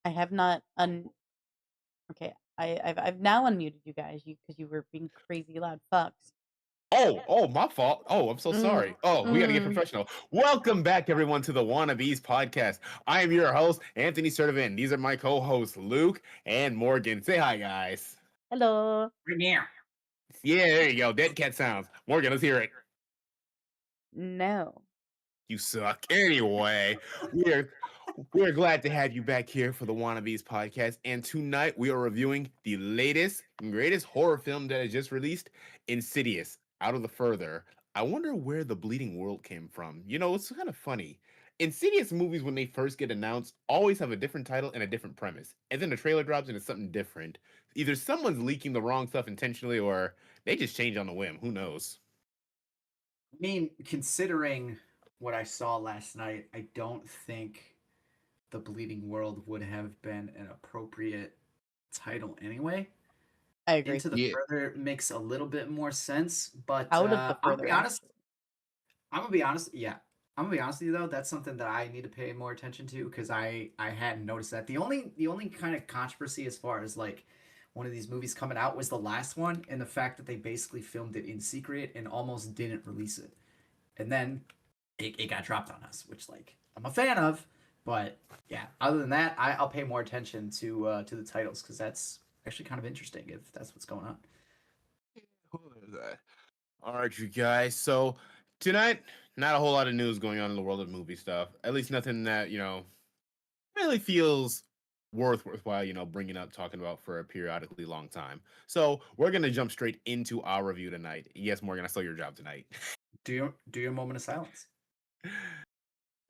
I have not okay. I've now unmuted you guys because you were being crazy loud fucks. Oh, my fault. Oh, I'm so Mm, sorry. Oh, we got to get mm. professional. Welcome back, everyone, to the Wannabes podcast. I am your host, Anthony Sertivin. These are my co-hosts, Luke and Morgan. Say hi, guys. Hello. Right now. Yeah, there you go. Dead cat sounds. Morgan, let's hear it. No. You suck. Anyway, we're we're glad to have you back here for the Wannabes podcast. And tonight we are reviewing the latest and greatest horror film that is just released, Insidious. Out of the further, I wonder where the bleeding world came from. You know, it's kind of funny. Insidious movies, when they first get announced, always have a different title and a different premise. And then the trailer drops and it's something different. Either someone's leaking the wrong stuff intentionally or they just change on the whim. Who knows? I mean, considering what I saw last night, I don't think The Bleeding World would have been an appropriate title anyway. I agree. Into the Yeah. Further makes a little bit more sense, but Out of the I'm gonna further, be honest. actually. I'm gonna be honest. Yeah, I'm gonna be honest with you though. That's something that I need to pay more attention to because I hadn't noticed that. The only kind of controversy as far as like one of these movies coming out was the last one and the fact that they basically filmed it in secret and almost didn't release it. And then it got dropped on us, which like I'm a fan of. But yeah, other than that, I'll pay more attention to the titles because that's actually kind of interesting if that's what's going on. Who is that? All right, you guys. So tonight, not a whole lot of news going on in the world of movie stuff. At least nothing that really feels worthwhile. Bringing up, talking about for a periodically long time. So we're gonna jump straight into our review tonight. Yes, Morgan, I stole your job tonight. Do your moment of silence.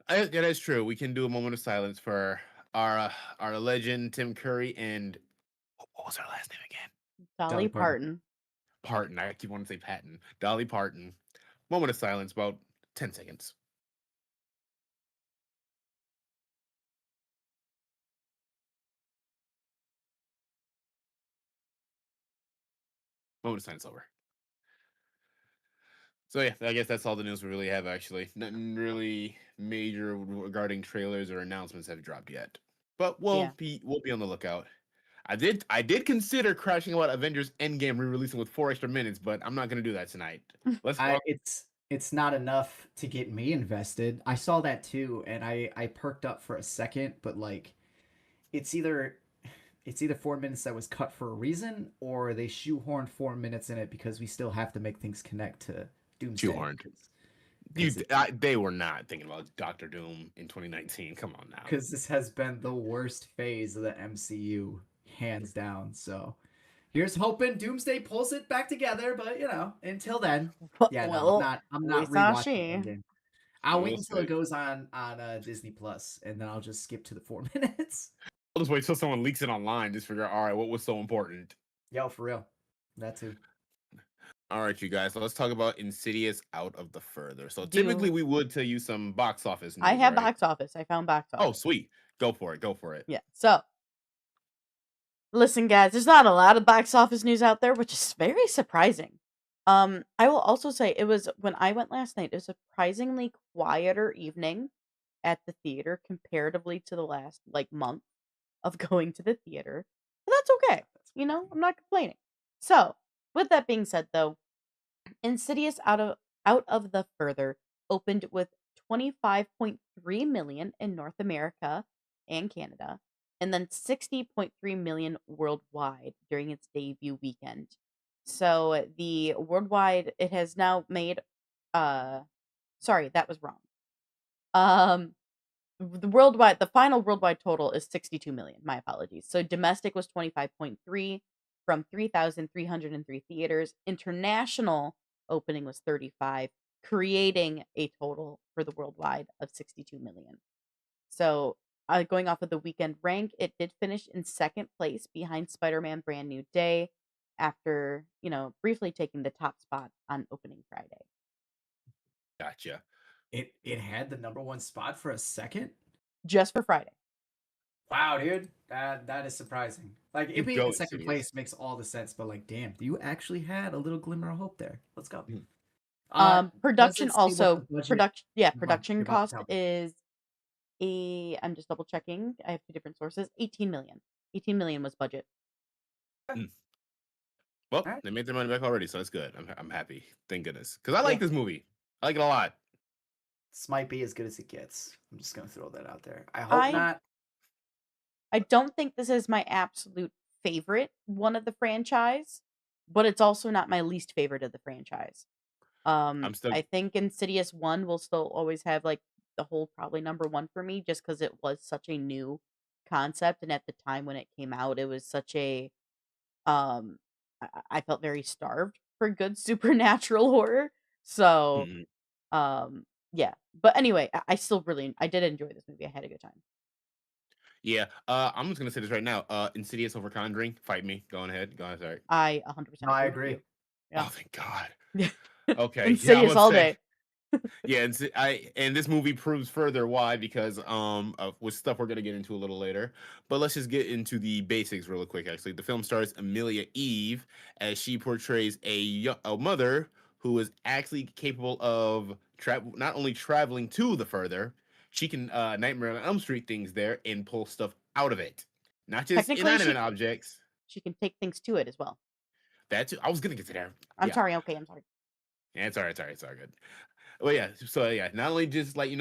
Yeah, that's true. We can do a moment of silence for our legend Tim Curry and what was our last name again? Dolly Dolly Parton. Parton. Parton. I keep wanting to say Patton. Dolly Parton. Moment of silence, about 10 seconds. Moment of silence over. So yeah, I guess that's all the news we really have. Actually, nothing really major regarding trailers or announcements have dropped yet. But we'll Yeah. be on the lookout. I did consider crashing out Avengers Endgame re-releasing with 4 extra minutes, but I'm not gonna do that tonight. Let's I talk. it's not enough to get me invested. I saw that too, and I perked up for a second, but like it's either it's either 4 minutes that was cut for a reason, or they shoehorned 4 minutes in it because we still have to make things connect to Doomsday. Shoehorned. Because They were not thinking about Doctor Doom in 2019. Come on now. this has been the worst phase of the MCU, hands down. So here's hoping Doomsday pulls it back together, but until then, yeah, no, I'm Well, not. I'm we not saw rewatching she. Endgame. I'll wait We'll until it see. goes on Disney Plus, and then I'll just skip to the 4 minutes. I'll just wait till someone leaks it online. Just figure out. All right, what was so important? Yo, for real, that too. All right, you guys. So let's talk about Insidious Out of the Further. So typically Do we would tell you some box office I news, have right? box office? I found box Oh, office. sweet. Go for it. Go for it. Yeah. So, listen, guys, there's not a lot of box office news out there, which is very surprising. I will also say it was when I went last night, it was a surprisingly quieter evening at the theater comparatively to the last like month of going to the theater. But that's okay. I'm not complaining. So, with that being said though, Insidious out of the further opened with 25.3 million in North America and Canada and then 60.3 million worldwide during its debut weekend. So the worldwide it has now made uh sorry, that was wrong. Um the final worldwide total is 62 million. My apologies. So domestic was 25.3 from 3,303 theaters. International opening was 35, creating a total for the worldwide of 62 million. So, going off of the weekend rank, it did finish in second place behind Spider-Man Brand New Day after, briefly taking the top spot on opening Friday. Gotcha. It had the number one spot for a second. Just for Friday. Wow, dude, that is surprising. Like You it being go, in second Insidious. place makes all the sense, but like, damn, you actually had a little glimmer of hope there. Let's go. Mhm. Uh, does Production it say what the also budget? production yeah, Go on, production you're about to cost tell me. is I'm just double checking. I have two different sources. 18 million. 18 million was budget. Mm. All Well, right. they made their money back already, so that's good. I'm happy. Thank goodness, because I like Yeah. this movie. I like it a lot. This might be as good as it gets. I'm just gonna throw that out there. I hope I not. I don't think this is my absolute favorite one of the franchise, but it's also not my least favorite of the franchise. I'm still I think Insidious 1 will still always have, like, the whole probably number 1 for me just because it was such a new concept, and at the time when it came out, it was such a, um I felt very starved for good supernatural horror. So, mm, yeah. But anyway, I still really I did enjoy this movie. I had a good time. yeah. I'm just gonna say this right now. Insidious over Conjuring. Fight me. Go on ahead. Go ahead. Sorry. I No, 100% I agree with agree. you. Yeah. Oh, thank God. Yeah. Okay. Yeah, I'm Insidious gonna all say. day. Yeah, and this movie proves further why because with stuff we're gonna get into a little later. But let's just get into the basics real quick. Actually, the film stars Amelia Eve as she portrays a mother who is actually capable of not only traveling to the further, she can Nightmare on Elm Street things there and pull stuff out of it, not just Technically, inanimate objects. she can take things to it as well. That too. I was gonna get to there. I'm Yeah, sorry, okay, I'm sorry. yeah, it's alright. It's alright. It's all good. Well, yeah. So yeah, not only just like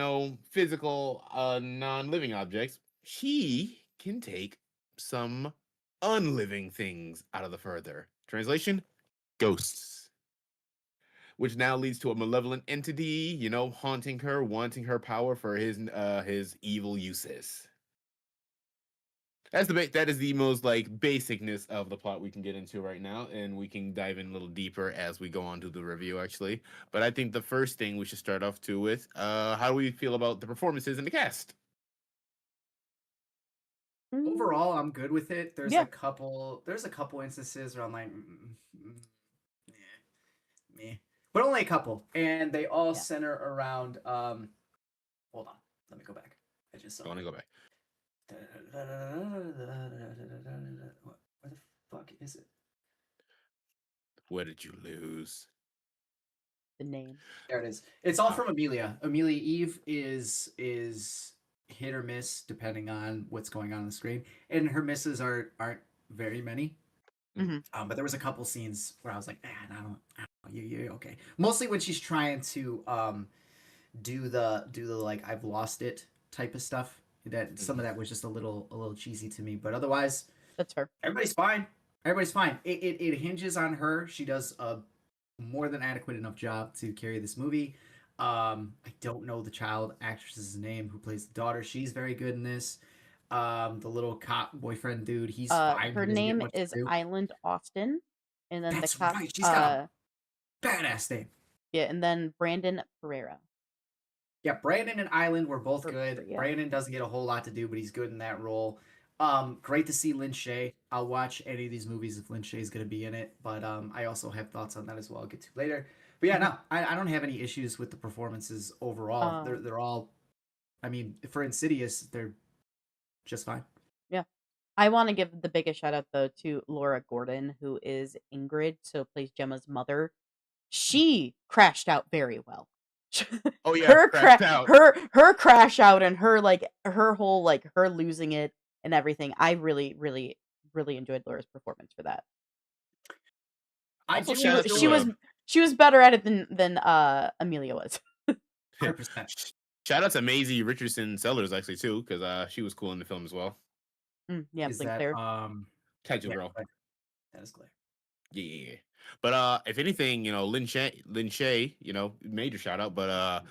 physical, non-living objects, she can take some unliving things out of the further. Translation: ghosts, which now leads to a malevolent entity, haunting her, wanting her power for his evil uses. That is the most like basicness of the plot we can get into right now, and we can dive in a little deeper as we go on to the review actually. But I think the first thing we should start off to with how do we feel about the performances and the cast? Mm, Overall, I'm good with it. There's a yeah, couple. There's a couple instances where I'm like, eh, meh, but only a couple, and they all yeah. center around. Hold on, let me go back. I just saw I want to go back. Where the fuck is it? Where did you lose? The name. There it is. It's all Oh, from Amelia. Amelia Eve is hit or miss depending on what's going on the screen, and her misses aren't very many. Mhm. But there was a couple scenes where I was like, man, I don't know, you okay. Mostly when she's trying to do the like I've lost it type of stuff. That some of mhm. that was just a little cheesy to me, but otherwise That's fair. everybody's fine. Everybody's fine. It hinges on her. She does a more than adequate enough job to carry this movie. I don't know the child actress's name who plays the daughter. She's very good in this. The little cop boyfriend dude, he's fine. He Her doesn't get name much is to do. Island Austin, and then the That's cop, right. She's got a badass name. yeah, and then Brandon Pereira. Yeah, Brandon and Island were both good. Yeah. Brandon doesn't get a whole lot to do, but he's good in that role. Great to see Lin Shay. I'll watch any of these movies if Lin Shay is going to be in it, but I also have thoughts on that as well. I'll get to later. But yeah, Mhm. no, I don't have any issues with the performances overall. Um, They're all, I mean, for Insidious, they're just fine. yeah. I want to give the biggest shout out though to Laura Gordon, who is Ingrid, so plays Gemma's mother. She crashed out very well. Oh yeah, crashed out. Her crash out and her like her whole like her losing it and everything. I really enjoyed Laura's performance for that. I Also, do shout out enjoy She to was she was better at it than Amelia was. 100%. shout out to Maisie Richardson Sellers actually too, because she was cool in the film as well. Yeah, Is Blink that, Claire. Kaiju yeah, girl. that is clear. Yeah, yeah, yeah. But if anything, Lin Shay, major shout out, but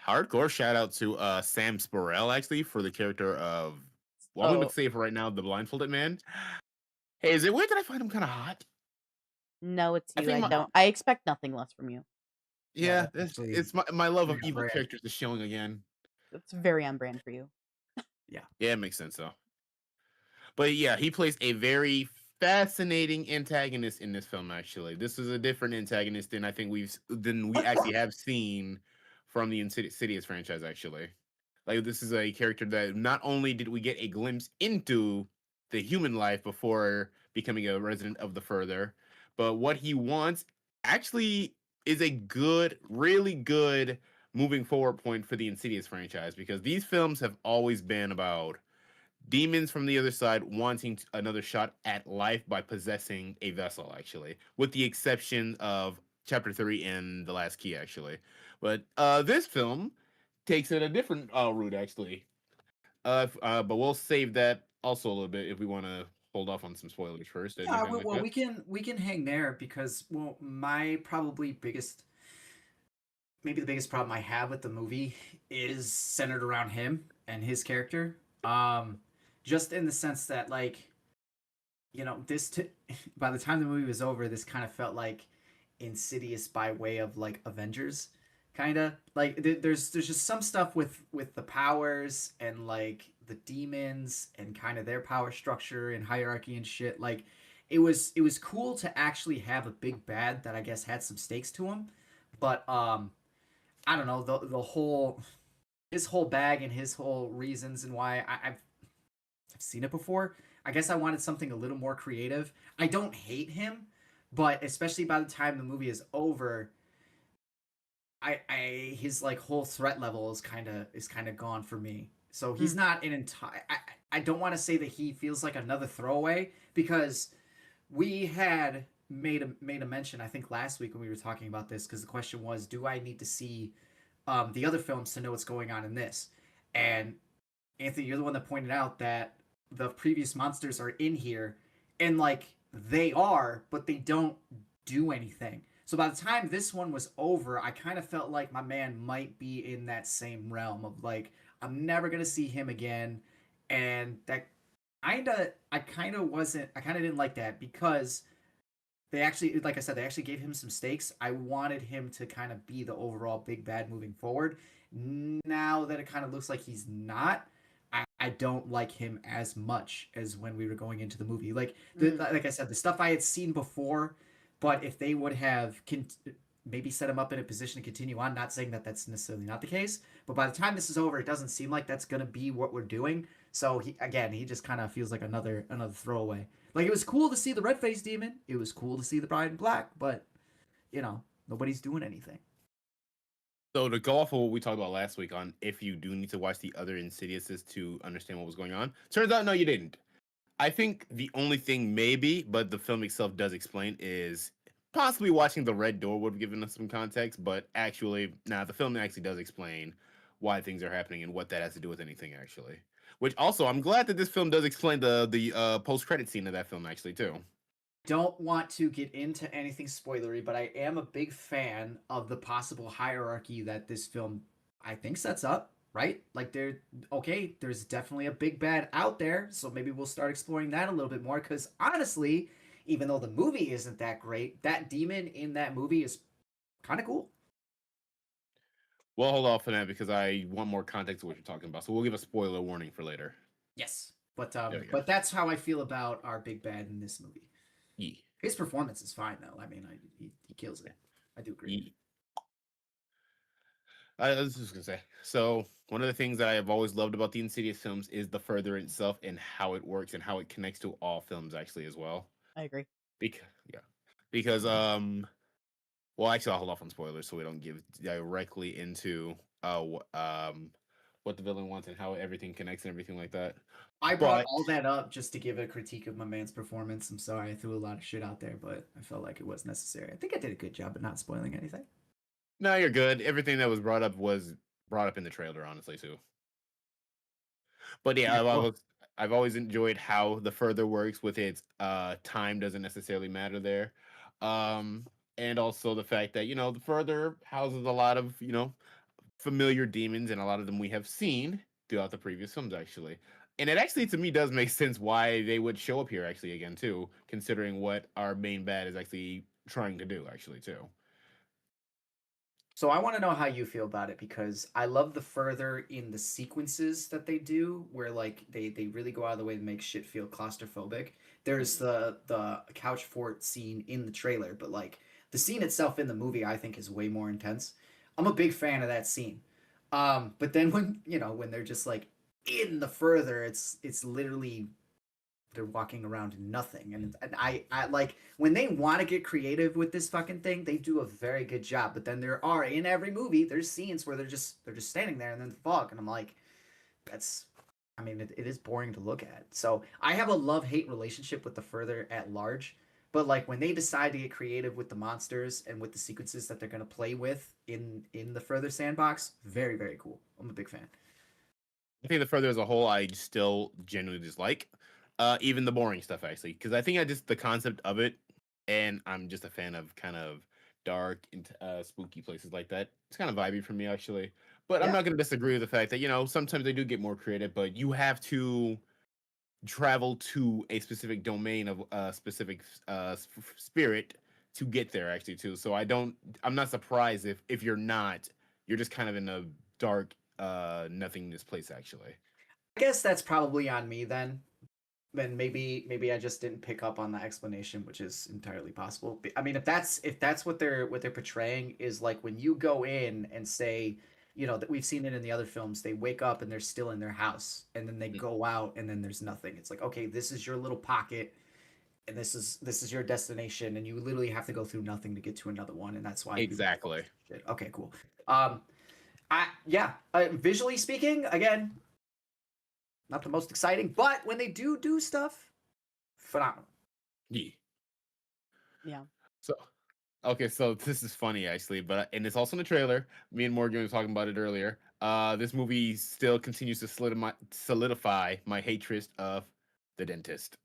hardcore shout out to Sam Sporell actually for the character of well, I'm gonna Oh say for right now, the blindfolded man. Hey, is it weird that I find him kind of hot? no, it's I you. think I my No, don't. I expect nothing less from you. no, yeah, that's actually it's my love pretty of on evil brand. characters is showing again. It's very on brand for you. Yeah. Yeah, it makes sense though. But yeah, he plays a very fascinating antagonist in this film. Actually, this is a different antagonist than we actually have seen from the Insidious franchise. Actually, like this is a character that not only did we get a glimpse into the human life before becoming a resident of the Further, but what he wants actually is a good, really good moving forward point for the Insidious franchise, because these films have always been about demons from the other side wanting another shot at life by possessing a vessel, actually, with the exception of chapter 3 and The Last Key, actually. But this film takes it a different route, actually. But we'll save that also a little bit if we want to hold off on some spoilers first, Yeah, anything like well, that. we can hang there because well, my probably biggest maybe the biggest problem I have with the movie is centered around him and his character. Just in the sense that like by the time the movie was over, this kind of felt like Insidious by way of like Avengers, kind of like there's just some stuff with the powers and like the demons and kind of their power structure and hierarchy and shit. Like it was cool to actually have a big bad that I guess had some stakes to him, but I don't know the whole his whole bag and his whole reasons and why I've seen it before. I guess I wanted something a little more creative. I don't hate him, but especially by the time the movie is over, I his like whole threat level is kind of gone for me. So he's Mm, not an entire. I don't want to say that he feels like another throwaway because we had made a mention I think last week when we were talking about this because the question was, do I need to see the other films to know what's going on in this? And Anthony, you're the one that pointed out that the previous monsters are in here, and like they are, but they don't do anything. So by the time this one was over, I kind of felt like my man might be in that same realm of like I'm never gonna see him again, and that I kind of didn't like that because they actually, like I said, they actually gave him some stakes. I wanted him to kind of be the overall big bad moving forward. Now that it kind of looks like he's not, I don't like him as much as when we were going into the movie. mm, Like I said, the stuff I had seen before, but if they would have maybe set him up in a position to continue on, not saying that that's necessarily not the case, but by the time this is over, it doesn't seem like that's going to be what we're doing. So he just kind of feels like another throwaway. Like it was cool to see the red face demon. It was cool to see the bride in black, but nobody's doing anything. So to go off of what we talked about last week on if you do need to watch the other Insidiouses to understand what was going on, turns out no, you didn't. I think the only thing maybe, but the film itself does explain, is possibly watching the Red Door would have given us some context, but actually, the film actually does explain why things are happening and what that has to do with anything actually. Which also, I'm glad that this film does explain the post credit scene of that film actually too. Don't want to get into anything spoilery, but I am a big fan of the possible hierarchy that this film I think sets up, right? Like there's definitely a big bad out there, so maybe we'll start exploring that a little bit more cuz honestly, even though the movie isn't that great, that demon in that movie is kind of cool. We'll hold off on that because I want more context of what you're talking about. So we'll give a spoiler warning for later. Yes. But There we go. but that's how I feel about our big bad in this movie. Yee. His performance is fine though. I mean, he kills it. I do agree. Yee. I was just gonna say. So one of the things that I have always loved about the Insidious films is the further itself and how it works and how it connects to all films actually as well. I agree. Because yeah, because well actually I'll hold off on spoilers so we don't give directly into what the villain wants and how everything connects and everything like that. I brought But all that up just to give a critique of my man's performance. I'm sorry I threw a lot of shit out there, but I felt like it was necessary. I think I did a good job at not spoiling anything. no, you're good. Everything that was brought up in the trailer, honestly too. But yeah, Yeah, cool. I've always enjoyed how the further works with its time doesn't necessarily matter there. Um and also the fact that, the further houses a lot of, familiar demons, and a lot of them we have seen throughout the previous films actually. And it actually to me does make sense why they would show up here actually again too, considering what our main bad is actually trying to do actually too. So I want to know how you feel about it because I love the further in the sequences that they do where like they really go out of the way to make shit feel claustrophobic. There's the couch fort scene in the trailer, but like the scene itself in the movie I think is way more intense. I'm a big fan of that scene. But then when they're just like in the further, it's literally they're walking around in nothing. And I like when they want to get creative with this fucking thing, they do a very good job. But then there are in every movie, there's scenes where they're just standing there and then the fog, and I'm like, that's I mean, it is boring to look at. So I have a love-hate relationship with the further at large. But like when they decide to get creative with the monsters and with the sequences that they're gonna play with in the further sandbox, very, very cool. I'm a big fan. I think the further as a whole, I still genuinely dislike. Even the boring stuff actually, because I think I just the concept of it, and I'm just a fan of kind of dark and spooky places like that. It's kind of vibey for me actually. But I'm Yeah. not going to disagree with the fact that sometimes they do get more creative, but you have to travel to a specific domain of a specific spirit to get there actually too. So I'm not surprised if you're just kind of in a dark nothingness place actually. I guess that's probably on me then. Then maybe I just didn't pick up on the explanation, which is entirely possible. I mean, if that's what they're portraying is like when you go in and say, that we've seen it in the other films, they wake up and they're still in their house, and then they go out and then there's nothing. It's like, okay, this is your little pocket, and this is your destination, and you literally have to go through nothing to get to another one, and that's why people Exactly. shit. Okay, cool. Yeah, visually speaking, again, not the most exciting, but when they do stuff, phenomenal. Yeah. Yeah. So okay, so this is funny actually, but and it's also in the trailer. Me and Morgan were talking about it earlier. This movie still continues to solidify my hatred of the dentist.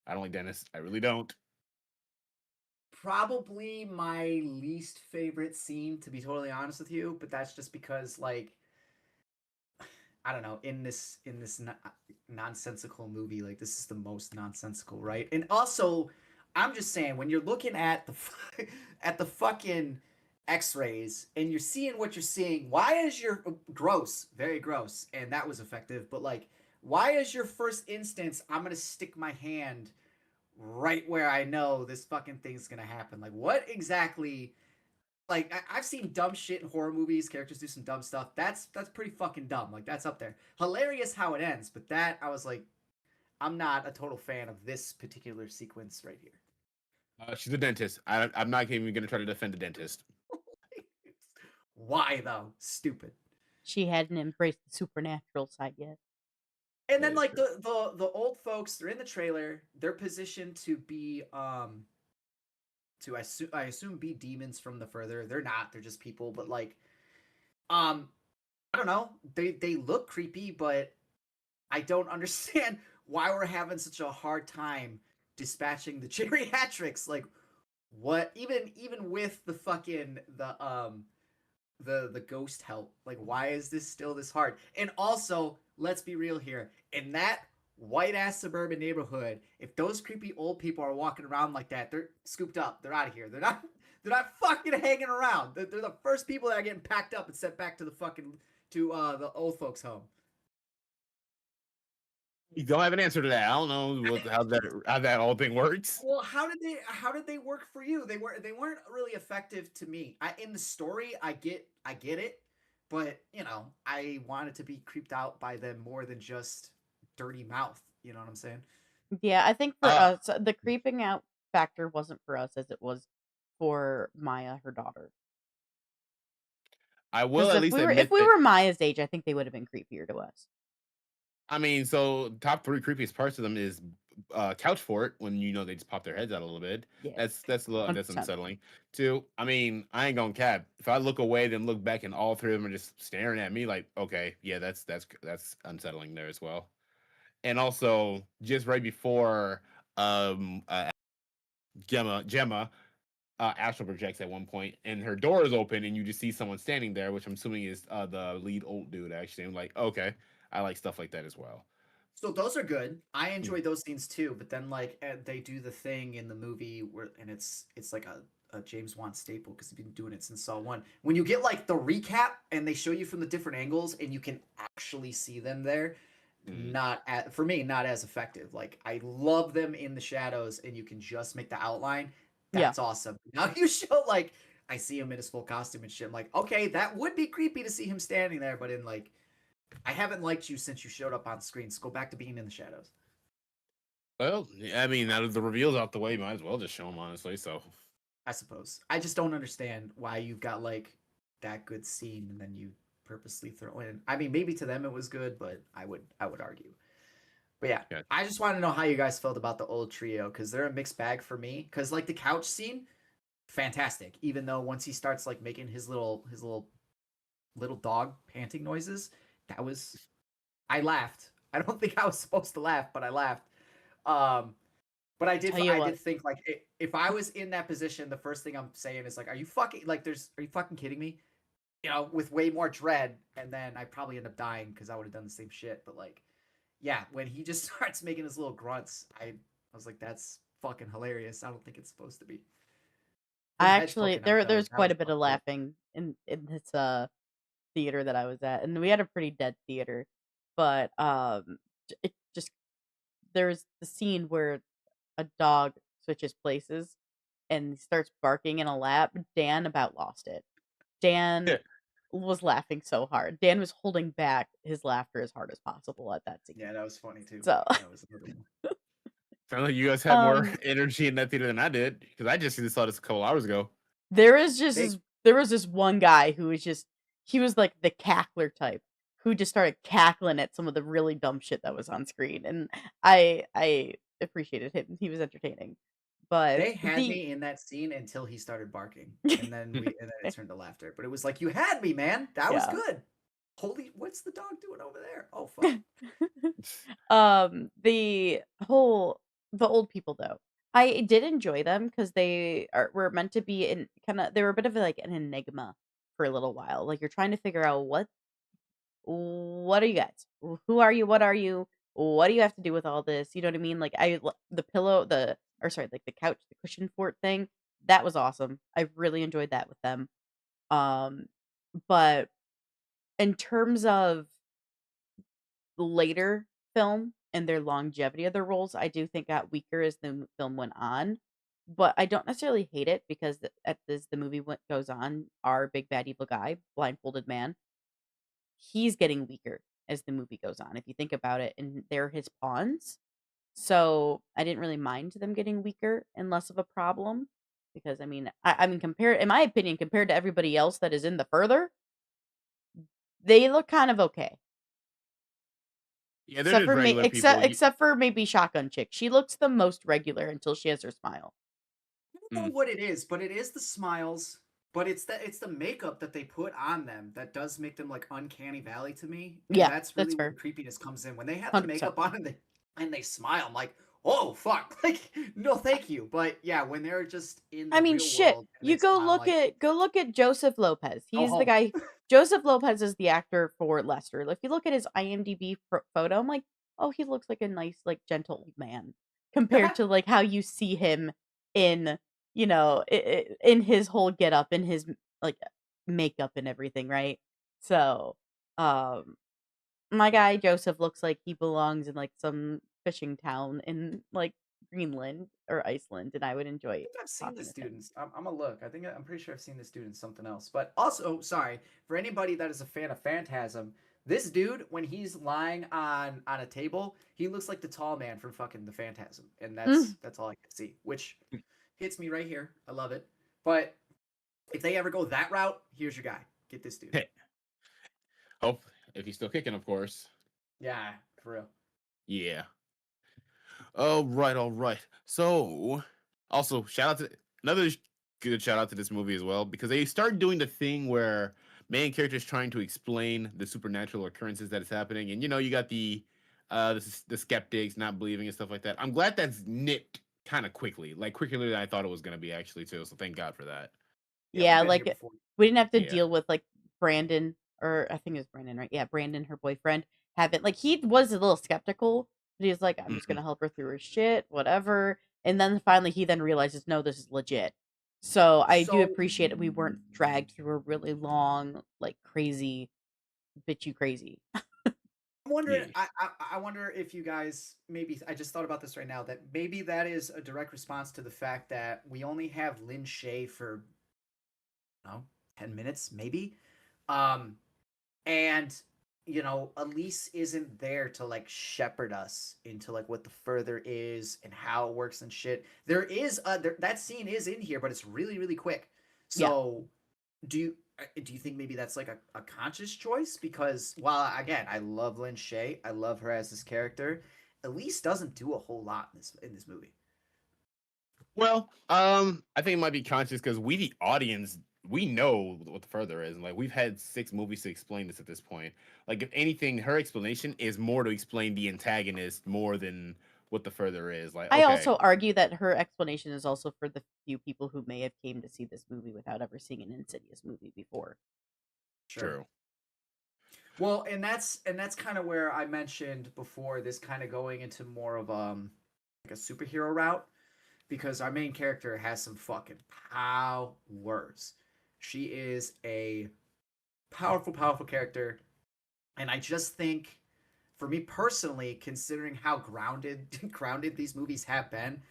I don't like dentists. I really don't. Probably my least favorite scene, to be totally honest with you, but that's just because, like, I don't know, in this nonsensical movie, like this is the most nonsensical, right? And also, I'm just saying, when you're looking at the at the fucking X-rays and you're seeing what you're seeing, why is your gross, very gross, and that was effective, but like, why is your first instance, I'm gonna stick my hand right where I know this fucking thing's gonna happen? Like, what exactly? Like, I've seen dumb shit in horror movies. Characters do some dumb stuff. That's pretty fucking dumb. Like, that's up there. Hilarious how it ends, but that I was like, I'm not a total fan of this particular sequence right here. She's a dentist. I'm not even going to try to defend the dentist. Why though? Stupid. She hadn't embraced the supernatural side yet. And That then is like true. the old folks, they're in the trailer. They're positioned to be I assume be demons from the further. They're not. They're just people. But like um I don't know. They look creepy, but I don't understand why we're having such a hard time dispatching the geriatrics. Like, what? Even with the fucking the ghost help, like, why is this still this hard? And also, let's be real here. In that white ass suburban neighborhood, if those creepy old people are walking around like that, they're scooped up. They're out of here. They're not fucking hanging around. They're the first people that are getting packed up and sent back to the old folks home. You don't have an answer to that. I don't know how that whole thing works. Well, how did they work for you? They weren't really effective to me. In the story, I get it, but I wanted to be creeped out by them more than just dirty mouth. You know what I'm saying? Yeah, I think for Uh, us, the creeping out factor wasn't for us as it was for Maya, her daughter. I will Because at if least we were if admit we that. were Maya's age, I think they would have been creepier to us. I mean, so top three creepiest parts of them is couch fort when they just pop their heads out a little bit. Yeah, That's 100%. unsettling. Two, I mean, I ain't gonna cap. If I look away, then look back, and all three of them are just staring at me, like, okay, yeah, that's unsettling there as well. And also, just right before um uh, Gemma astral projects at one point, and her door is open, and you just see someone standing there, which I'm assuming is the lead old dude. Actually, I'm like, okay, I like stuff like that as well. So those are good. I Mm. enjoy those scenes too. But then like they do the thing in the movie where, and it's like a James Wan staple because he's been doing it since Saw One. When you get like the recap and they show you from the different angles and you can actually see them there, Mm. not for me not as effective. Like, I love them in the shadows and you can just make the outline. Yeah, That's awesome. Now you show like I see him in his full costume and shit. I'm like, okay, that would be creepy to see him standing there, but in like I haven't liked you since you showed up on screen. So go back to being in the shadows. Well, I mean, now that the reveal's out the way, might as well just show him, honestly. So, I suppose. I just don't understand why you've got like that good scene and then you purposely throw in. I mean, maybe to them it was good, but I would argue. But yeah, yeah. I just want to know how you guys felt about the old trio because they're a mixed bag for me. Because like the couch scene, fantastic. Even though once he starts like making his little dog panting noises, that was I laughed. I don't think I was supposed to laugh, but I laughed. Um, but I did Tell you I what, did think like if I was in that position, the first thing I'm saying is like, are you fucking like are you fucking kidding me? You know, with way more dread, and then I probably end up dying because I would have done the same shit. But like, yeah, when he just starts making his little grunts, I was like, that's fucking hilarious. I don't think it's supposed to be. Them I heads actually poking out though. there's That quite was a bit of fucking great. laughing in this theater that I was at, and we had a pretty dead theater, but it just there's the scene where a dog switches places and starts barking in a lap. Dan about lost it. Dan was laughing so hard. Dan was holding back his laughter as hard as possible at that scene. Yeah, that was funny too. So, That was another one. Sounds like you guys had more um, energy in that theater than I did because I just saw this a couple hours ago. They there was this one guy who was just he was like the cackler type who just started cackling at some of the really dumb shit that was on screen, and I appreciated him. He was entertaining, but they had the me in that scene until he started barking, and then it turned to laughter. But it was like you had me, man. That was yeah. good. Holy, what's the dog doing over there? Oh fuck. The whole the old people though. I did enjoy them because were meant to be in kind of they were a bit of like an enigma for a little while. Like you're trying to figure out what are you guys? Who are you? What are you? What do you have to do with all this? You know what I mean? Like the pillow, the or sorry, like the couch, the cushion fort thing. That was awesome. I really enjoyed that with them. Um, but in terms of later film and their longevity of their roles, I do think got weaker as the film went on. But I don't necessarily hate it because as the movie goes on, our big bad evil guy, blindfolded man, he's getting weaker as the movie goes on. If you think about it, and they're his pawns. So I didn't really mind them getting weaker and less of a problem because I mean, compared in my opinion, compared to everybody else that is in the further, they look kind of okay. Yeah, they're just regular people. Except for maybe Shotgun Chick. She looks the most regular until she has her smile. I don't Mm. know what it is, but it is the smiles. But it's the makeup that they put on them that does make them like uncanny valley to me, and Yeah, that's that's really where the fair. creepiness comes in when they have the 100%. makeup on and they smile. I'm like, oh fuck, like no, thank you. But yeah, when they're just in I the mean, real shit. world and they You smile, I'm like, go look at Joseph Lopez. go He's the home. guy. Joseph Lopez is the actor for Lester. If you look at his IMDb photo, I'm like, oh, he looks like a nice, like gentle old man compared to like how you see him in, in his whole get up, in his like makeup and everything, right? So, um, my guy Joseph looks like he belongs in like some fishing town in like Greenland or Iceland, and I would enjoy think I've seen the talking with him. students. I'm gonna look. I'm pretty sure I've seen the students something else. But also, sorry for anybody that is a fan of Phantasm. This dude, when he's lying on a table, he looks like the tall man from fucking the Phantasm, and Mm. that's all I can see, which hits me right here. I love it. But if they ever go that route, here's your guy. Get this dude. Hope if he's still kicking, of course. Yeah, for real. Yeah. All right, all right. So, also shout out to another good shout out to this movie as well because they started doing the thing where main characters trying to explain the supernatural occurrences that is happening, and you got the skeptics not believing and stuff like that. I'm glad that's nipped kind of quickly, like quicker than I thought it was gonna be actually too. So thank God for that. Yeah, we've Yeah, been here like before. we didn't have to Yeah. deal with like Brandon, or I think it was Brandon, right? Yeah, Brandon, her boyfriend, haven't like he was a little skeptical, but he's like, I'm just Mm-mm. gonna help her through her shit, whatever. And then finally he then realizes, no, this is legit. So I do So appreciate it. We weren't dragged through a really long, like crazy, bitchy crazy. I'm wondering. Yeah. I wonder if you guys maybe. I just thought about this right now. That maybe that is a direct response to the fact that we only have Lin Shay for no 10 minutes, maybe. Um, and Elise isn't there to like shepherd us into like what the further is and how it works and shit. That scene is in here, but it's really really quick. Yeah. So do you think maybe that's like a conscious choice? Because while again I love Lynn Shay, I love her as this character, Elise doesn't do a whole lot in this movie. Well, I think it might be conscious because we, the audience, we know what the further is. And like we've had 6 movies to explain this at this point. Like if anything, her explanation is more to explain the antagonist more than what the further is. Like, I okay, also argue that her explanation is also for the few people who may have came to see this movie without ever seeing an Insidious movie before. Sure. true. Well, and that's kind of where I mentioned before this kind of going into more of like a superhero route because our main character has some fucking powers. She is a powerful, powerful character, and I just think, for me personally, considering how grounded grounded these movies have been,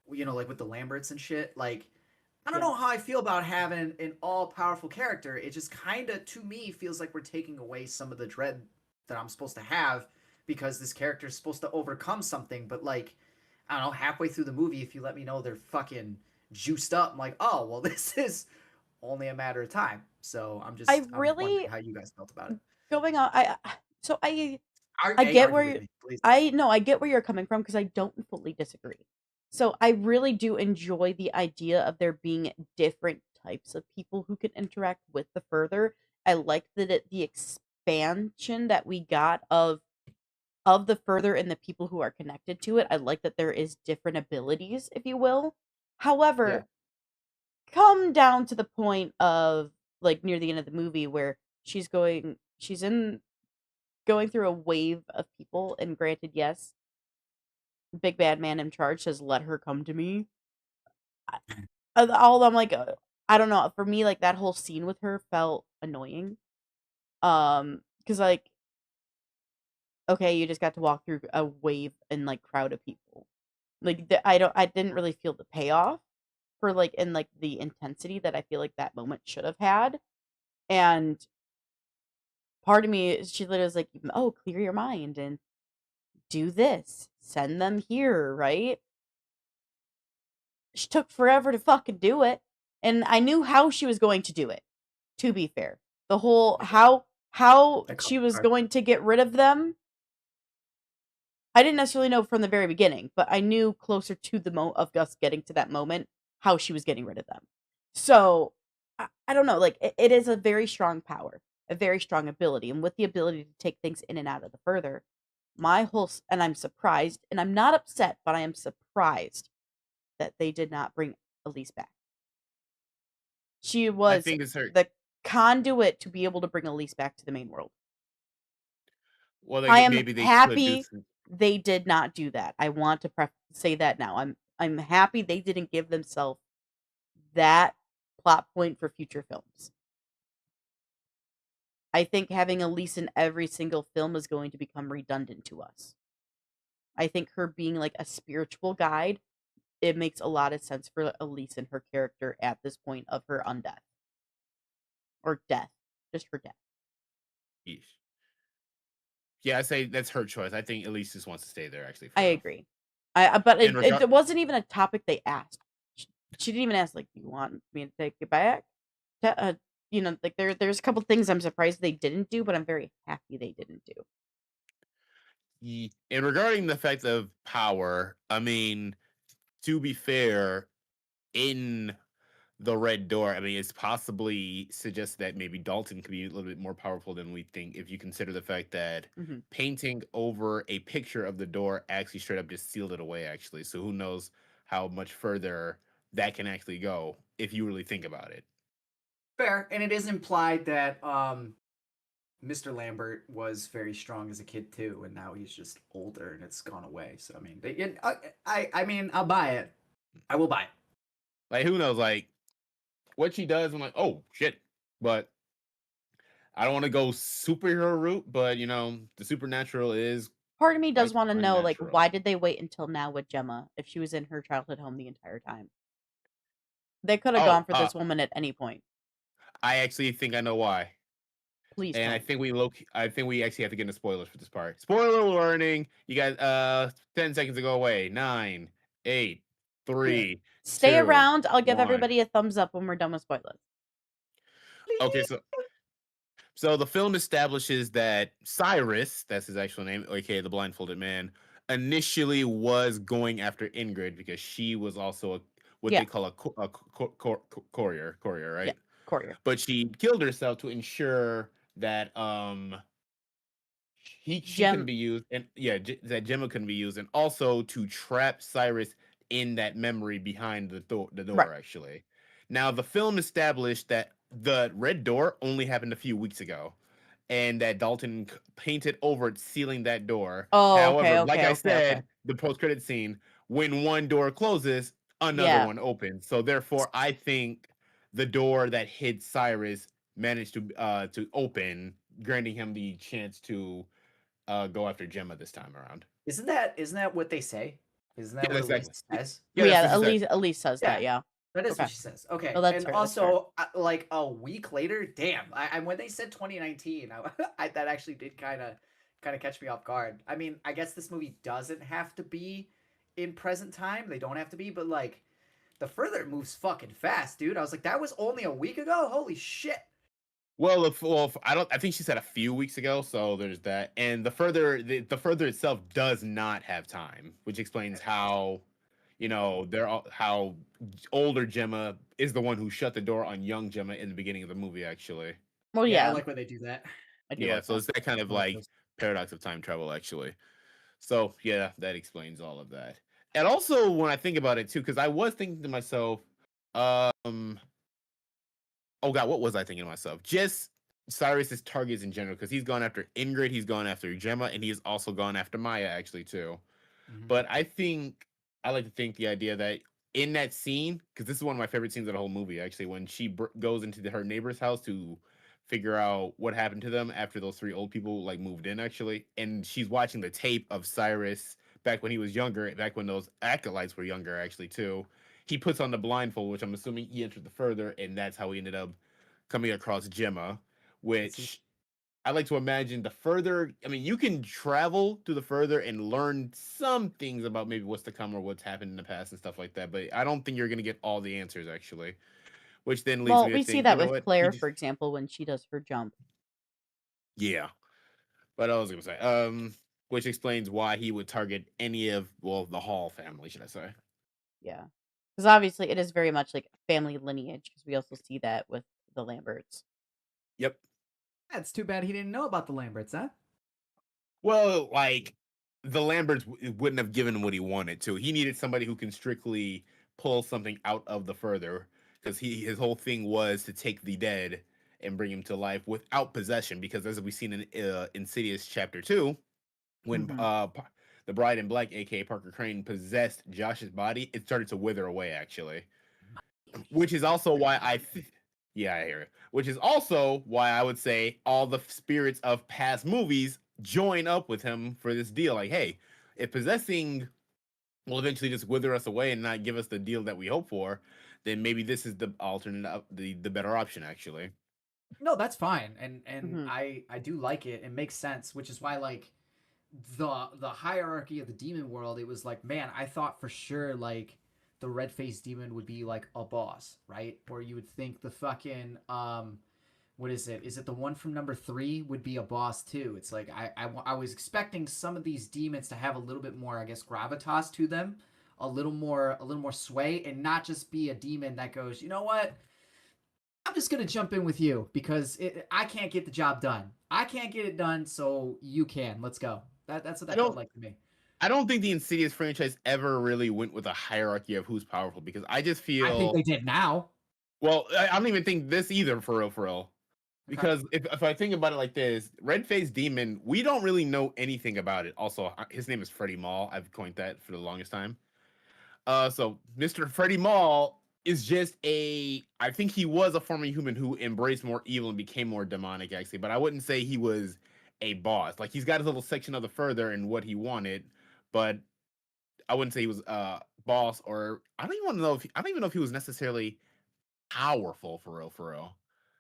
like with the Lamberts and shit, like I don't Yeah. know how I feel about having an all powerful character. It just kind of, to me, feels like we're taking away some of the dread that I'm supposed to have because this character is supposed to overcome something. But, like, I don't know, halfway through the movie, if you let me know they're fucking juiced up, I'm like, oh, well, this is only a matter of time. So I I'm wondering really how you guys felt about it. going on. So I Hey, get argue where with me, please. I no, I get where you're coming from because I don't fully disagree. So I really do enjoy the idea of there being different types of people who can interact with the further. I like the expansion that we got of the further and the people who are connected to it. I like that there is different abilities, if you will. Yeah. However, come down to the point of like near the end of the movie where she's in going through a wave of people, and granted, yes, big bad man in charge says, "Let her come to me." All I'm like, I don't know. For me, like that whole scene with her felt annoying. Because like, okay, you just got to walk through a wave and like crowd of people. Like, I didn't really feel the payoff for like in like the intensity that I feel like that moment should have had. And part of me, she literally was like, "Oh, clear your mind and do this. Send them here, right?" She took forever to fucking do it, and I knew how she was going to do it, to be fair. The whole Like how a she couple was car. going to get rid of them, I didn't necessarily know from the very beginning, but I knew closer to the of Gus getting to that moment how she was getting rid of them. So I don't know, like it is a very strong power, a very strong ability, and with the ability to take things in and out of the further, and I'm surprised, and I'm not upset, but I am surprised that they did not bring Elise back. She I was think it's her. the conduit to be able to bring Elise back to the main world. Well, I like am maybe they could do happy some. they did not do that. I want to say that now. I'm happy they didn't give themselves that plot point for future films. I think having Elise in every single film is going to become redundant to us. I think her being like a spiritual guide, it makes a lot of sense for Elise and her character at this point of her undeath or death, just her death. Yeesh. Yeah, I say that's her choice. I think Elise just wants to stay there actually I for real. agree. But In regard, it wasn't even a topic they asked. She didn't even ask like, "Do you want me to take it back?" Like there's a couple things I'm surprised they didn't do, but I'm very happy they didn't do. in regarding the effect of power, I mean, to be fair, in the red door, I mean, it's possibly suggests that maybe Dalton could be a little bit more powerful than we think if you consider the fact that Hmm. painting over a picture of the door actually straight up just sealed it away, actually. So who knows how much further that can actually go if you really think about it. Fair, and it is implied that Mr. Lambert was very strong as a kid too, and now he's just older and it's gone away. So I mean, I mean, I'll buy it. I will buy it. Like, who knows? Like, what she does, I'm like, oh, shit. But I don't want to go superhero route, but, the supernatural is Part of me does quite want to know like unnatural. why did they wait until now with Gemma if she was in her childhood home the entire time? They could have gone Oh, for this woman at any point. I actually think I know why. Please And tell me. I think we actually have to get into spoilers for this part. Spoiler warning. You guys 10 seconds to go away. 9, 8, 3, Stay 2, around. I'll give 1. everybody a thumbs up when we're done with spoilers. Okay, so the film establishes that Cyrus, that's his actual name, aka the blindfolded man, initially was going after Ingrid because she was also what Yeah, they call a courier, yeah. right? Courier. But she killed herself to ensure that she couldn't Gem. be used, and yeah, that Gemma couldn't be used, and also to trap Cyrus in that memory behind the Right. door. Actually, now the film established that the red door only happened a few weeks ago, and that Dalton painted over it, sealing that door. Oh, okay, However, like okay, I okay, okay. said, the post-credit scene, when one door closes, another Yeah. one opens. So therefore, I think the door that hid Cyrus managed to open, granting him the chance to go after Gemma this time around. Isn't that what they say? Isn't that Yeah, what that's Elise exactly. says? Yeah, Well, that's yeah, what she said. Elise says that, Yeah, yeah. that is what Okay. she says. Oh, Okay, that's and fair, that's fair. also like a week later, damn, I when they said 2019, that actually did kind of catch me off guard. I mean, I guess this movie doesn't have to be in present time. They don't have to be, but like the further it moves fucking fast, dude. I was like, that was only a week ago. Holy shit. I don't. I think she said a few weeks ago. So there's that. And the further itself does not have time, which explains how, how older Gemma is the one who shut the door on young Gemma in the beginning of the movie. Actually, Well, Yeah, I yeah, like when they do that. I do yeah. like So that. it's that kind of I like like those. paradox of time travel. Actually, so yeah, that explains all of that. And also when I think about it too, because I was thinking to myself, um oh god, what was I thinking to myself? Just Cyrus's targets in general, because he's gone after Ingrid, he's gone after Gemma, and he's also gone after Maya actually too. Mhm. But I like to think the idea that in that scene, because this is one of my favorite scenes of the whole movie, actually, when she goes into her neighbor's house to figure out what happened to them after those three old people like moved in, actually, and she's watching the tape of Cyrus back when he was younger, back when those acolytes were younger, actually too. He puts on the blindfold, which I'm assuming he entered the further, and that's how he ended up coming across Gemma, Let's see. which I like to imagine the further. I mean, you can travel to the further and learn some things about maybe what's to come or what's happened in the past and stuff like that. But I don't think you're gonna get all the answers actually. Which then leads Well, me to we see think, you that know with what? He Claire, just for example, when she does her jump. yeah. But I was gonna say, which explains why he would target any of the Hall family, should I say? Yeah. Because obviously it is very much like family lineage, because we also see that with the Lamberts. Yep. That's too bad he didn't know about the Lamberts, huh? Well, like the Lamberts wouldn't have given him what he wanted to. He needed somebody who can strictly pull something out of the further, because his whole thing was to take the dead and bring him to life without possession. Because as we've seen in Insidious Chapter 2, when Mhm. the Bride in Black, aka Parker Crane, possessed Josh's body, it started to wither away actually. Which is also why yeah, I hear it. Which is also why I would say all the spirits of past movies join up with him for this deal. Like, hey, if possessing will eventually just wither us away and not give us the deal that we hope for, then maybe this is the alternate, the better option actually. No, that's fine, and Hmm. I do like it. It makes sense, which is why like the hierarchy of the demon world. It was like, man, I thought for sure like the red faced demon would be like a boss, right? Or you would think the fucking what is it? Is it the one from number 3 would be a boss too? It's like I was expecting some of these demons to have a little bit more, I guess, gravitas to them, a little more sway, and not just be a demon that goes, you know what? I'm just gonna jump in with you because I can't get the job done. I can't get it done, so you can. Let's go. That's what I that felt don't like to me. I don't think the Insidious franchise ever really went with a hierarchy of who's powerful, because I just I think they feel did now. I don't even think this either, for real, for real. Okay. Because if I think about it like this, Red Face Demon, we don't really know anything about it. Also, his name is Freddie Mall. I've coined that for the longest time. So Mr. Freddie Mall is just I think he was a former human who embraced more evil and became more demonic, actually. But I wouldn't say he was a boss. Like, he's got his little section of the further and what he wanted, but I wouldn't say he was a boss, or I don't even know if he was necessarily powerful, for real, for real.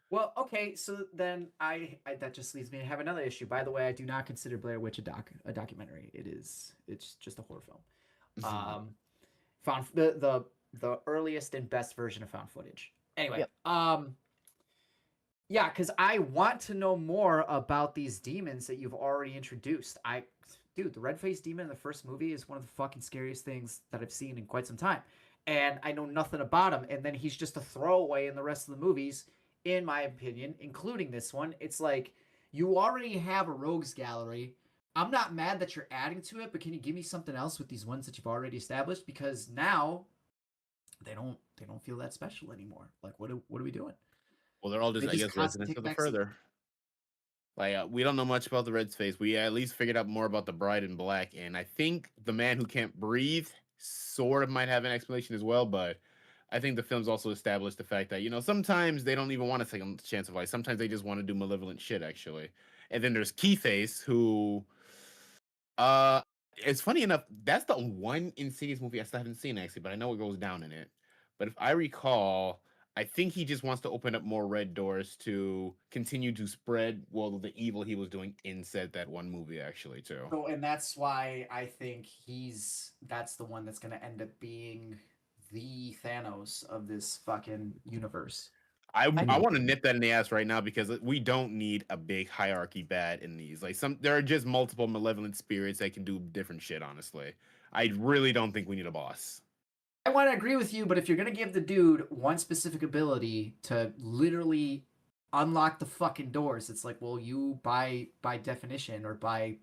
Well, okay, so then I that just leads me to have another issue. By the way, I do not consider Blair Witch a documentary. It's just a horror film. Um, found the earliest and best version of found footage. Anyway, Yep. yeah, because I want to know more about these demons that you've already introduced. Dude, the red faced demon in the first movie is one of the fucking scariest things that I've seen in quite some time, and I know nothing about him. And then he's just a throwaway in the rest of the movies, in my opinion, including this one. It's like you already have a rogues gallery. I'm not mad that you're adding to it, but can you give me something else with these ones that you've already established? Because now they don't feel that special anymore. Like what are we doing? Well, they're all just, They I just guess, constantly residents take of a the backseat. further. Like, we don't know much about the Red Face. We at least figured out more about the Bride in Black, and I think the man who can't breathe sort of might have an explanation as well. But I think the films also established the fact that sometimes they don't even want a second chance of life. Sometimes they just want to do malevolent shit, actually. And then there's Keyface, who uh, it's funny enough. That's the one Insidious movie I still haven't seen actually, but I know it goes down in it. But if I recall, I think he just wants to open up more red doors to continue to spread the evil he was doing inside that one movie actually too. So, and that's why I think that's the one that's going to end up being the Thanos of this fucking universe. I I I think want to nip that in the ass right now because we don't need a big hierarchy bad in these. Like there are just multiple malevolent spirits that can do different shit. Honestly, I really don't think we need a boss. I want to agree with you, but if you're going to give the dude one specific ability to literally unlock the fucking doors, it's like, well, you by definition or by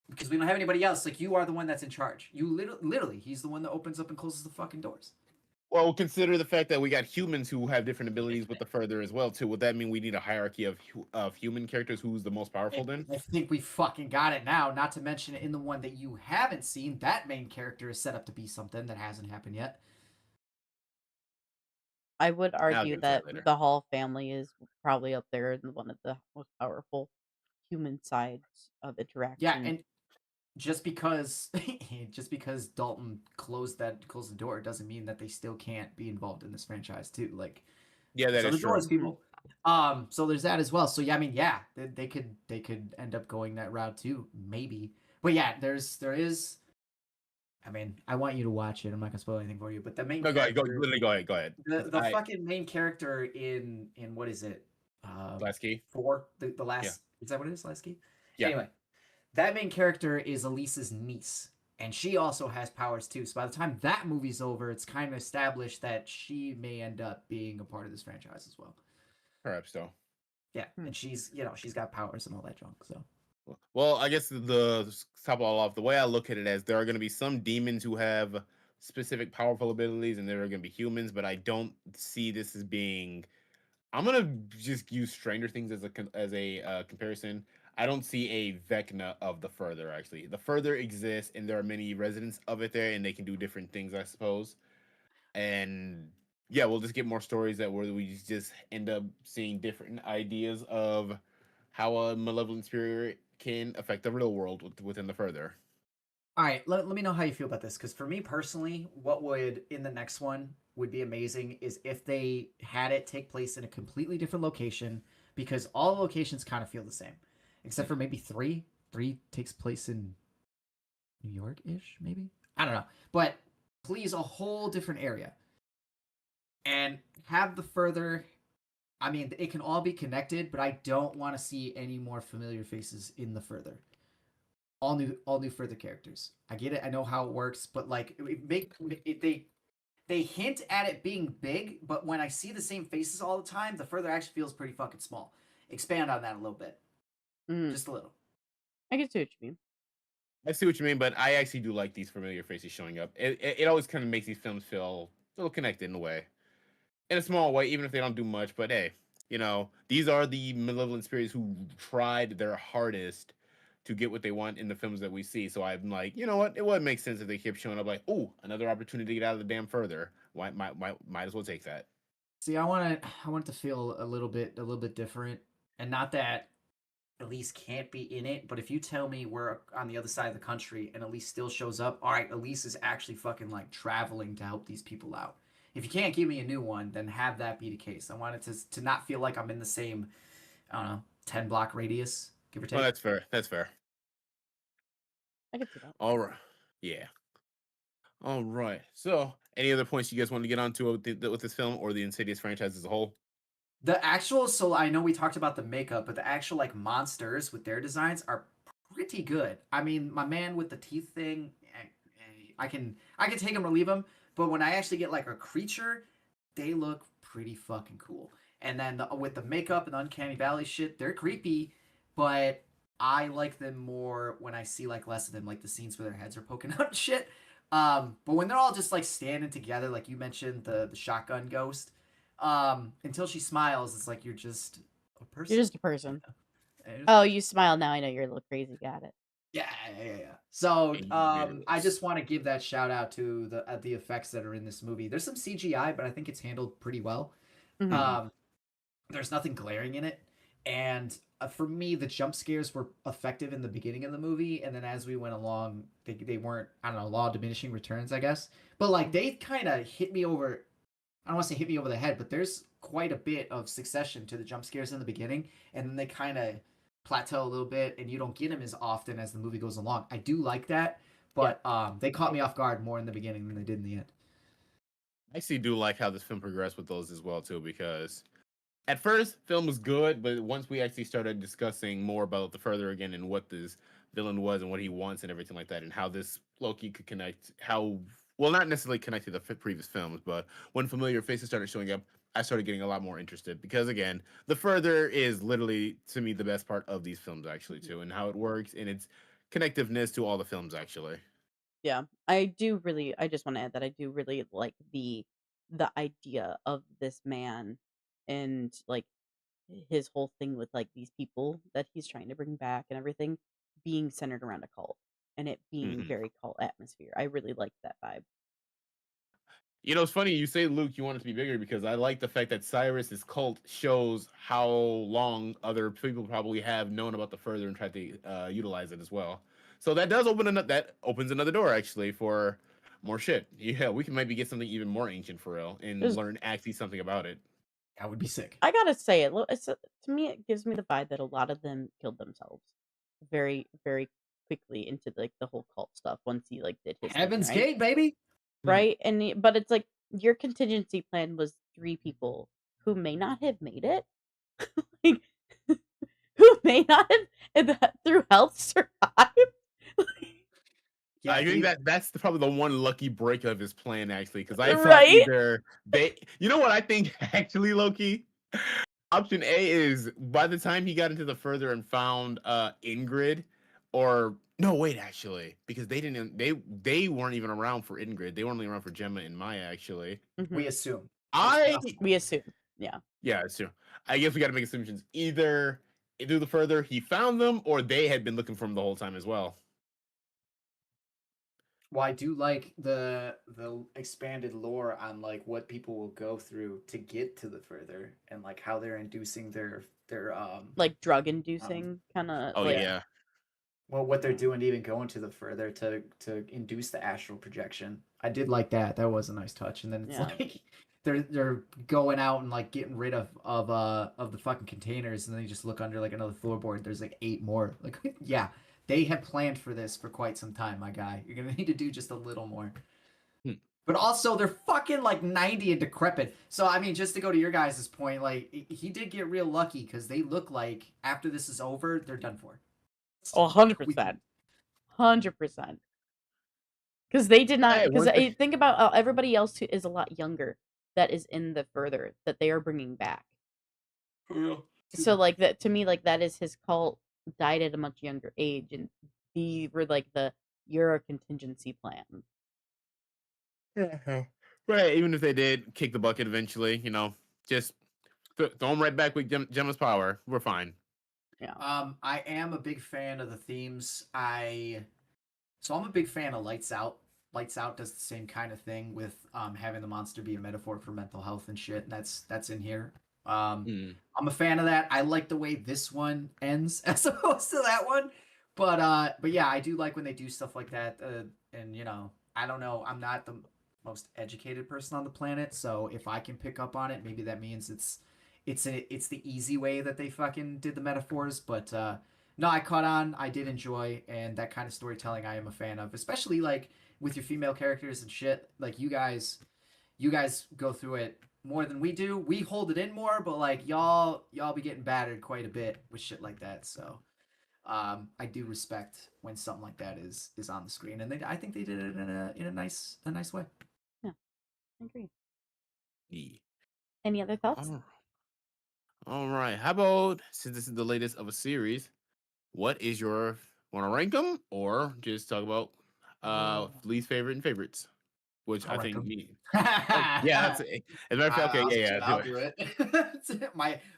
because we don't have anybody else, like you are the one that's in charge. You literally he's the one that opens up and closes the fucking doors. Well, consider the fact that we got humans who have different abilities with the further as well too. Would that mean we need a hierarchy of human characters? Who's the most powerful then? I think we fucking got it now. Not to mention in the one that you haven't seen, that main character is set up to be something that hasn't happened yet. I would I'll argue get to that that later. the Hall family is probably up there in one of the most powerful human sides of Yeah, interaction. and just because just because Dalton closed the door doesn't mean that they still can't be involved in this franchise too. Like Yeah, that these are is the true. doors, people. So there's that as well. So yeah, I mean, yeah, they could end up going that route too, maybe. But yeah, there is. I mean, I want you to watch it. I'm not gonna spoil anything for you, but the main No, go ahead. Go character, literally go ahead. Go ahead. the Because the fucking main character in what is it? last key. Four. The Yeah, last is that what it is? Last key. yeah, Anyway, that main character is Elise's niece, and she also has powers too. So by the time that movie's over, it's kind of established that she may end up being a part of this franchise as well. perhaps so. Yeah, Hmm. and she's got powers and all that junk. So Well, I guess the top all off the way I look at it as there are going to be some demons who have specific powerful abilities, and there are going to be humans. But I don't see this as being. I'm gonna just use Stranger Things as a comparison. I don't see a Vecna of the Further. Actually, the Further exists, and there are many residents of it there, and they can do different things, I suppose. And yeah, we'll just get more stories that where we just end up seeing different ideas of how a malevolent spirit can affect the real world within the Further. all right, let me know how you feel about this. Because for me personally, what would in the next one would be amazing is if they had it take place in a completely different location, because all the locations kind of feel the same, except for maybe three. Three takes place in New York ish, maybe. I don't know, but please a whole different area and have the further. I mean, it can all be connected, but I don't want to see any more familiar faces in the further. All new further characters. I get it. I know how it works, but like they hint at it being big, but when I see the same faces all the time, the further actually feels pretty fucking small. Expand on that a little bit, Mm, just a little. I can see what you mean. I see what you mean, but I actually do like these familiar faces showing up. It always kind of makes these films feel a little connected in a way, in a small way, even if they don't do much. But hey, these are the malevolent spirits who tried their hardest to get what they want in the films that we see. So I'm like, you know what? It would make sense if they kept showing up like, oh, another opportunity to get out of the damn further. Why might as well take that. See, I want it to feel a little bit different, and not that Elise can't be in it, but if you tell me we're on the other side of the country and Elise still shows up, all right, Elise is actually fucking like traveling to help these people out. if you can't give me a new one, then have that be the case. I want it to not feel like I'm in the same, I don't know, 10 block radius, give or Well, take. that's fair. That's fair. I could see that. All right. Yeah. All right. So, any other points you guys want to get onto with this film or the Insidious franchise as a whole? The actual, so I know we talked about the makeup, but the actual like monsters with their designs are pretty good. I mean, my man with the teeth thing, I can take him or leave him, but when I actually get like a creature, they look pretty fucking cool. And then with the makeup and the uncanny valley shit, they're creepy, but I like them more when I see like less of them, like the scenes where their heads are poking out and shit. But when they're all just like standing together, like you mentioned, the shotgun ghost, until she smiles, it's like you're just a You're person. just a person. You're just a Oh, person. you smile now. I know you're a little crazy. Got it. Yeah. So, And you made it I worse. just want to give that shout out to the effects that are in this movie. There's some CGI, but I think it's handled pretty well. Hmm. Hmm. Um, there's nothing glaring in it, and for me, the jump scares were effective in the beginning of the movie, and then as we went along, they weren't. I don't know, law of diminishing returns, I guess. But like they kind of hit me over. I don't want to say hit me over the head, but there's quite a bit of succession to the jump scares in the beginning, and then they kind of plateau a little bit, and you don't get them as often as the movie goes along. I do like that, Yeah. but they caught me off guard more in the beginning than they did in the end. I actually do like how this film progressed with those as well too, because at first film was good, but once we actually started discussing more about the further again and what this villain was and what he wants and everything like that, and how this Loki could connect, how well not necessarily connect to the previous films, but when familiar faces started showing up, I started getting a lot more interested because again, the further is literally to me the best part of these films actually too, and how it works and its connectiveness to all the films actually. Yeah. I just want to add that I do really like the idea of this man and like his whole thing with like these people that he's trying to bring back and everything being centered around a cult and it being Hmm. very cult atmosphere. I really like that vibe. You know, it's funny you say Luke, you want it to be bigger because I like the fact that Cyrus's cult shows how long other people probably have known about the further and tried to utilize it as well. So that does that opens another door actually for more shit. Yeah, we can maybe get something even more ancient for real and There's learn actually something about it. That would be sick. I gotta say to me it gives me the vibe that a lot of them killed themselves very very quickly into like the whole cult stuff once he like did his thing, Heaven's right? Gate, baby. Mm. Right? But it's like your contingency plan was 3 people who may not have made it. Like, who may not have through health survived. Yeah, I think dude. that's probably the one lucky break of his plan actually, because I thought Right? either you know what I think actually, Loki. Option A is by the time he got into the further and found Ingrid, or no, wait, actually, because they weren't even around for Ingrid. They were only around for Gemma and Maya. Actually, We Mhm. assume there's I nothing. We assume. Yeah. yeah, it's true. I guess we got to make assumptions. Either through the further he found them, or they had been looking for him the whole time as well. Well, I do like the expanded lore on like what people will go through to get to the further and like how they're inducing their Like drug um inducing kind of Oh like yeah, yeah, well, what they're doing to even go into the further to induce the astral projection. I did like that. That was a nice touch. And then it's yeah. like they're going out and like getting rid of the fucking containers, and then you just look under like another floorboard. There's like 8 more. Like yeah, they have planned for this for quite some time, my guy. You're gonna need to do just a little more. hmm. But also, they're fucking like 90 and decrepit. So, I mean, just to go to your guys' point, like, he did get real lucky because they look like after this is over, they're done for. Oh, We, 100%. 100%. Because they did not. Hey, Because once they, I think about everybody else who is a lot younger that is in the further that they are bringing back. for real. So like that to me, like that is his cult died at a much younger age, and they were like the you're a contingency plan. yeah. Right, even if they did kick the bucket eventually, just throw them right back with Gemma's power. We're fine. Yeah. I am a big fan of the themes. I'm a big fan of Lights Out. Lights Out does the same kind of thing with having the monster be a metaphor for mental health and shit. And that's in here. Mm. I'm a fan of that. I like the way this one ends as opposed to that one. But yeah, I do like when they do stuff like that. And I don't know. I'm not the most educated person on the planet. So if I can pick up on it, maybe that means it's the easy way that they fucking did the metaphors. But no, I caught on. I did enjoy, and that kind of storytelling I am a fan of, especially like with your female characters and shit. Like you guys go through it more than we do. We hold it in more, but like y'all be getting battered quite a bit with shit like that. So I do respect when something like that is on the screen, and I think they did it in a nice way. Yeah, I agree. Yeah. Any other thoughts? All all right. How about, since this is the latest of a series, what is your, want to rank them or just talk about Oh, least favorite and favorites? Which I'll I rank think them. me. Oh, yeah, that's it. As a matter of fact, okay, yeah, yeah, do I'll it. do it.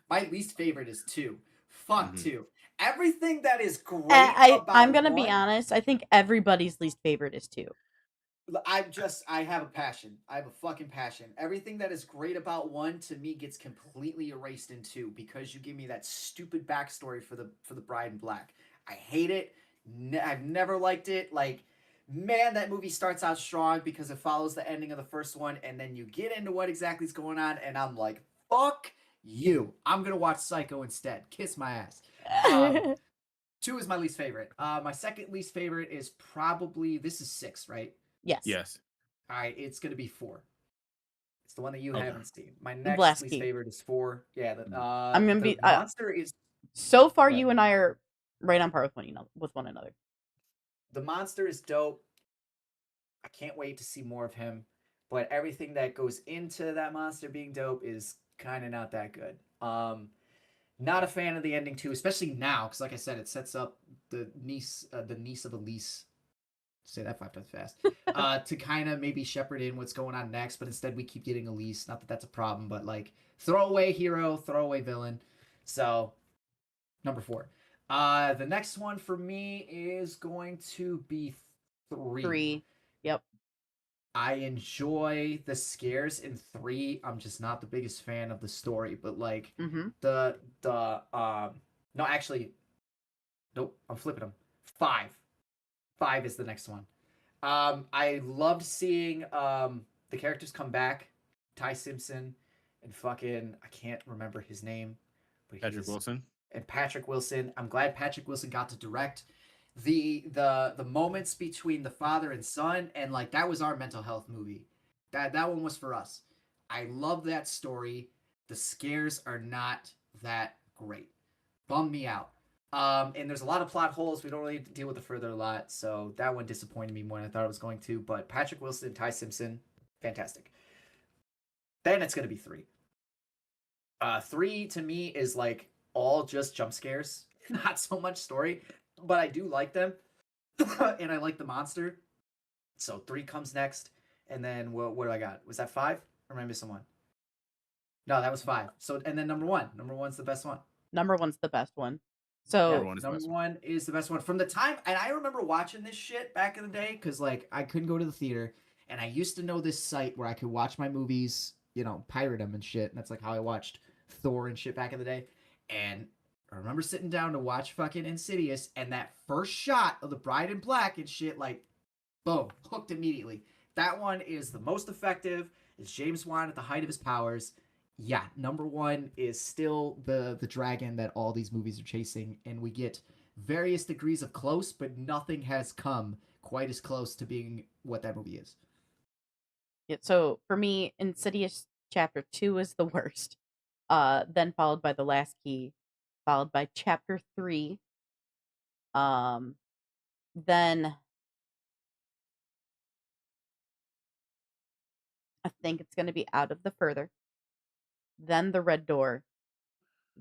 My least favorite is two. Fuck Hmm. two. Everything that is great I'm about gonna be one, honest. I think everybody's least favorite is two. I have a passion. I have a fucking passion. Everything that is great about one to me gets completely erased in two because you give me that stupid backstory for the Bride in Black. I hate it. I've never liked it. Like, man, that movie starts out strong because it follows the ending of the first one, and then you get into what exactly is going on, and I'm like, fuck you. I'm gonna watch Psycho instead. Kiss my ass. Um, two is my least favorite. My second least favorite is probably this is six, right? Yes, Yes. All right, it's gonna be four. It's the one that you Okay. haven't seen. My next last least key. favorite is four. Yeah, Mhm. I'm gonna the be. monster is So far, yeah, you and I are right on par with one another. the monster is dope. I can't wait to see more of him. But everything that goes into that monster being dope is kind of not that good. Not a fan of the ending too, especially now, because like I said, it sets up the niece of Elise. Say that five times fast. To kind of maybe shepherd in what's going on next, but instead we keep getting Elise. Not that that's a problem, but like throwaway hero, throwaway villain. So number four. The next one for me is going to be three. Three. Yep. I enjoy the scares in three. I'm just not the biggest fan of the story, but like Mm-hmm. the no, actually, nope, I'm flipping them. Five. Five is the next one. I loved seeing the characters come back. Ty Simpson and fucking I can't remember his name, but he Patrick was Wilson. and Patrick Wilson. I'm glad Patrick Wilson got to direct the moments between the father and son, and like that was our mental health movie. That one was for us. I love that story. The scares are not that great. Bummed me out. And there's a lot of plot holes. We don't really deal with it further a lot, so that one disappointed me more than I thought it was going to. But Patrick Wilson, Ty Simpson, fantastic. Then it's gonna be three. Three to me is like all just jump scares, not so much story, but I do like them, and I like the monster. So three comes next, and then what do I got? Was that five? Or am I missing one? No, that was five. So and then number one. Number one's the best one. Number one's the best one. Yeah, Number So one is the number best one. one is the best one from the time. And I remember watching this shit back in the day because like I couldn't go to the theater, and I used to know this site where I could watch my movies, pirate them and shit. And that's like how I watched Thor and shit back in the day. And I remember sitting down to watch fucking Insidious, and that first shot of the Bride in Black and shit, like, boom, hooked immediately. That one is the most effective. It's James Wan at the height of his powers. Yeah, number one is still the dragon that all these movies are chasing, and we get various degrees of close, but nothing has come quite as close to being what that movie is. yeah, so for me, Insidious Chapter 2 is the worst. Then followed by The Last Key, followed by Chapter 3. Um, then I think it's gonna be Out of the Further, then The Red Door,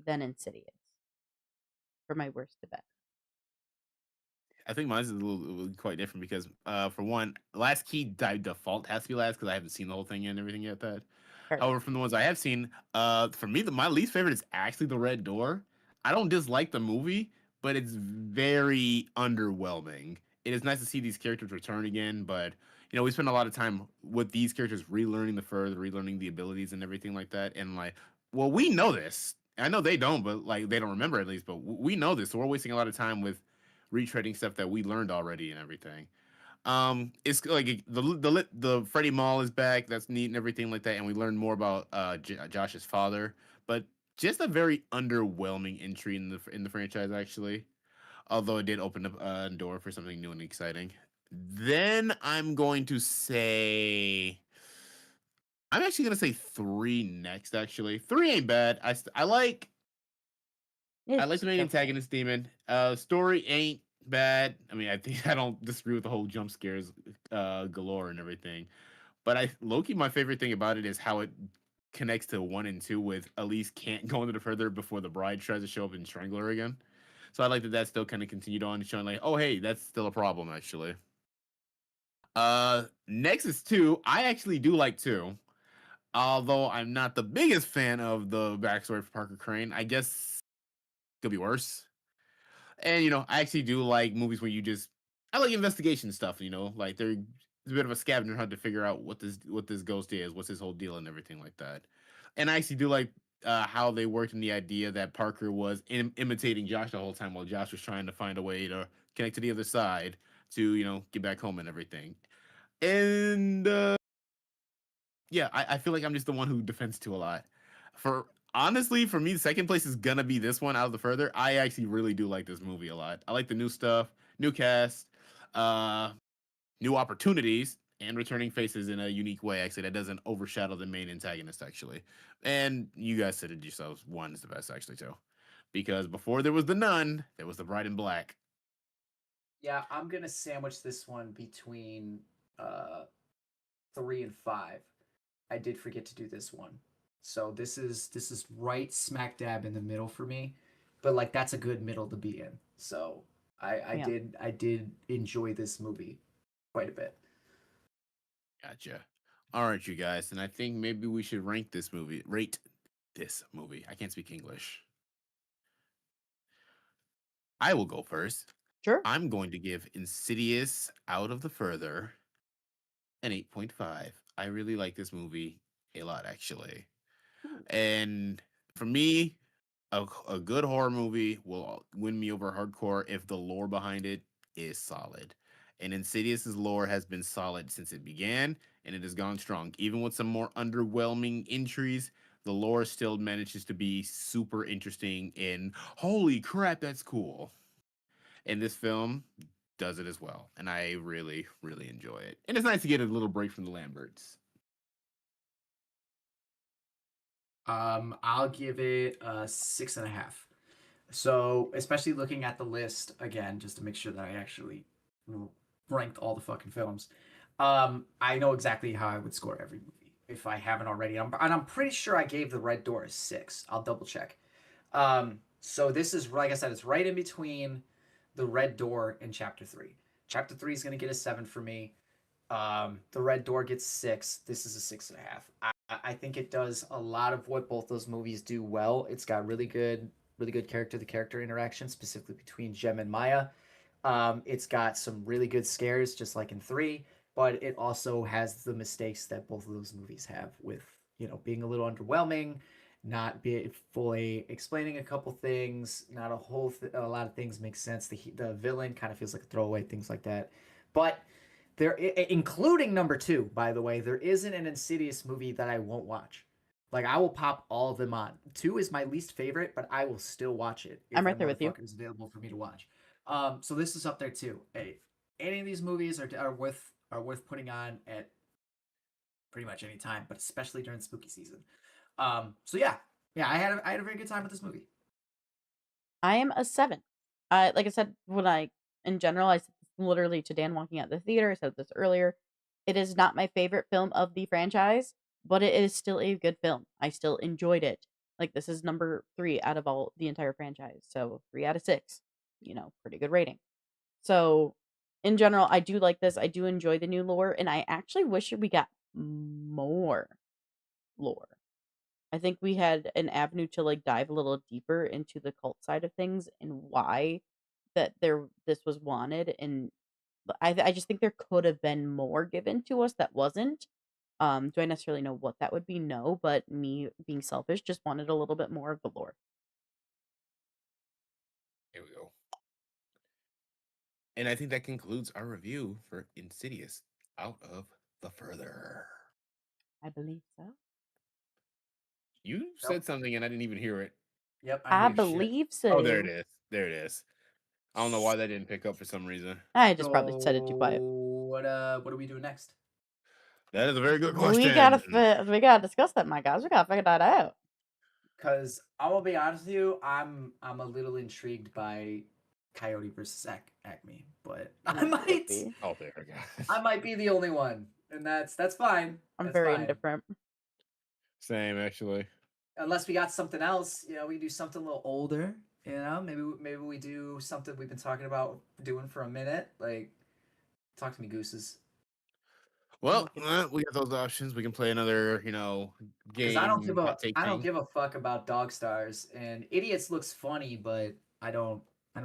then Insidious for my worst to best. I think mine is a little quite different because, for one, Last Key by default has to be last because I haven't seen the whole thing and everything yet. That, Fair enough. however, from the ones I have seen, for me, my least favorite is actually The Red Door. I don't dislike the movie, but it's very underwhelming. It is nice to see these characters return again, but we spend a lot of time with these characters relearning the fur, relearning the abilities and everything like that. And like, well, we know this. I know they don't, but like they don't remember at least. But we know this, so we're wasting a lot of time with retreading stuff that we learned already and everything. It's like the Freddie Mall is back. That's neat and everything like that. And we learn more about Josh's father, but just a very underwhelming entry in the franchise actually. Although it did open up a door for something new and exciting. Then I'm actually gonna say three next. Actually, three ain't bad. I like It's the main okay. antagonist demon. Story ain't bad. I mean, I think I don't disagree with the whole jump scares galore and everything. But I Loki, my favorite thing about it is how it connects to one and two with Elise can't go into the further before the bride tries to show up and strangle her again. So I like that that still kind of continued on, showing like, oh hey, that's still a problem actually. Nexus 2, I actually do like 2. Although I'm not the biggest fan of the backstory for Parker Crane. I guess it could be worse. And I actually do like movies where I like investigation stuff, like there's a bit of a scavenger hunt to figure out what this ghost is, what's his whole deal and everything like that. And I actually do like how they worked in the idea that Parker was imitating Josh the whole time while Josh was trying to find a way to connect to the other side to, get back home and everything. And yeah, I feel like I'm just the one who defends two a lot. For Honestly, for me, the second place is gonna be this one out of the further. I actually really do like this movie a lot. I like the new stuff, new cast, uh, new opportunities, and returning faces in a unique way. Actually, that doesn't overshadow the main antagonist. Actually, and you guys said it yourselves. One is the best, actually, too, because before there was the Nun, there was the Bride in Black. Yeah, I'm gonna sandwich this one between uh 3 and 5. I did forget to do this one. So this is right smack dab in the middle for me. But like that's a good middle to be in. So Yeah. I did enjoy this movie quite a bit. Gotcha. All right, you guys, and I think maybe we should rate this movie. I can't speak English. I will go first. Sure. I'm going to give Insidious Out of the Further an 8.5. I really like this movie a lot, actually. Ooh. And for me, a good horror movie will win me over hardcore if the lore behind it is solid. And Insidious's lore has been solid since it began, and it has gone strong. Even with some more underwhelming entries, the lore still manages to be super interesting and holy crap, that's cool. And this film does it as well. And I really, really enjoy it. And it's nice to get a little break from the Lamberts. I'll give it a 6.5. So, especially looking at the list again, just to make sure that I actually ranked all the fucking films. I know exactly how I would score every movie if I haven't already. And I'm pretty sure I gave The Red Door a 6. I'll double check. So this is like I said, it's right in between The Red Door and Chapter 3. Chapter 3 is gonna get a 7 for me. The Red Door gets 6. This is a 6.5. I think it does a lot of what both those movies do well. It's got really good character to character interaction, specifically between Jem and Maya. It's got some really good scares, just like in 3, but it also has the mistakes that both of those movies have with, being a little underwhelming, not be fully explaining a couple things, not a lot of things make sense. The villain kind of feels like a throwaway, things like that. But there, including number 2, by the way, there isn't an Insidious movie that I won't watch. Like I will pop all of them on. 2 is my least favorite, but I will still watch it if I'm right that there with you. motherfucker is available for me to watch. So this is up there too. Hey, any of these movies are worth putting on at pretty much any time, but especially during spooky season. So yeah, I had a very good time with this movie. I am a 7. Like I said, in general, I said this literally to Dan walking out the theater. I said this earlier. It is not my favorite film of the franchise, but it is still a good film. I still enjoyed it. Like this is number 3 out of all the entire franchise. So 3 out of 6. Pretty good rating. So in general, I do like this. I do enjoy the new lore, and I actually wish we got more lore. I think we had an avenue to like dive a little deeper into the cult side of things and why this was wanted, and I just think there could have been more given to us that wasn't. Do I necessarily know what that would be? No, but me being selfish just wanted a little bit more of the lore. Here we go. And I think that concludes our review for Insidious Out of the Further. I believe so. You Nope. said something and I didn't even hear it. Yep, I I hear shit. believe Oh, there it so. is. There it is. I don't know why that didn't pick up for some reason. I just probably So said it too quiet. what do we do next? That is a very good We question. gotta discuss that, my guys. We gotta figure that out. Because I will be honest with you, I'm a little intrigued by Coyote versus Acme, but Yippee. Oh, there we go. I might be the only one, and that's fine. I'm That's very fine. indifferent. Same, actually. Unless we got something else, we can do something a little older. Maybe we do something we've been talking about doing for a minute. Like, talk to me, gooses. Well, Look at we got those options. We can play another, Because I don't game give a hot take I don't thing. give a fuck about Dog Stars, and Idiots looks funny, but I don't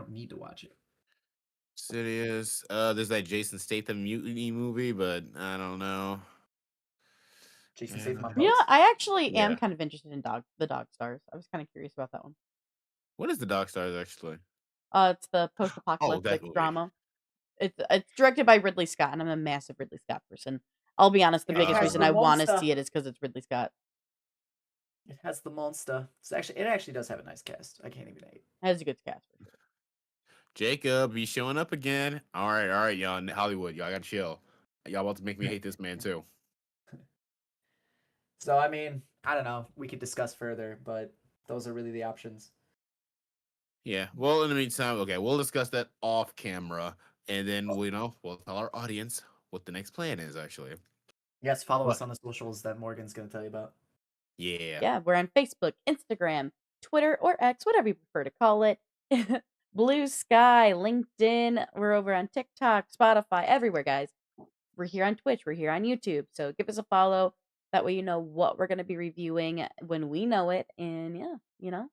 need to watch it. Insidious. There's that Jason Statham mutiny movie, but I don't know. Jason Yeah. Statham on Yeah, boats. I actually am Yeah. kind of interested in the Dog Stars. I was kind of curious about that one. What is the Dog Stars actually? It's the Oh, that post-apocalyptic movie. drama. It's directed by Ridley Scott, and I'm a massive Ridley Scott person. I'll be honest, the It biggest has reason the I want to monster. see it is because it's Ridley Scott. It has the monster. It actually does have a nice cast. I can't even hate. It has a good cast for sure. Jacob, he's showing up again. All right, y'all in Hollywood. Y'all gotta chill. Y'all about to make me hate this man too. So I mean, I don't know. We could discuss further, but those are really the options. Yeah. Well, in the meantime, okay, we'll discuss that off camera, and then we'll tell our audience what the next plan is actually. Yes, follow But us on the socials that Morgan's gonna tell you about. yeah. Yeah, we're on Facebook, Instagram, Twitter, or X, whatever you prefer to call it. Blue Sky, LinkedIn. We're over on TikTok, Spotify, everywhere, guys. We're here on Twitch. We're here on YouTube. So give us a follow. That way you know what we're going to be reviewing when we know it. And yeah,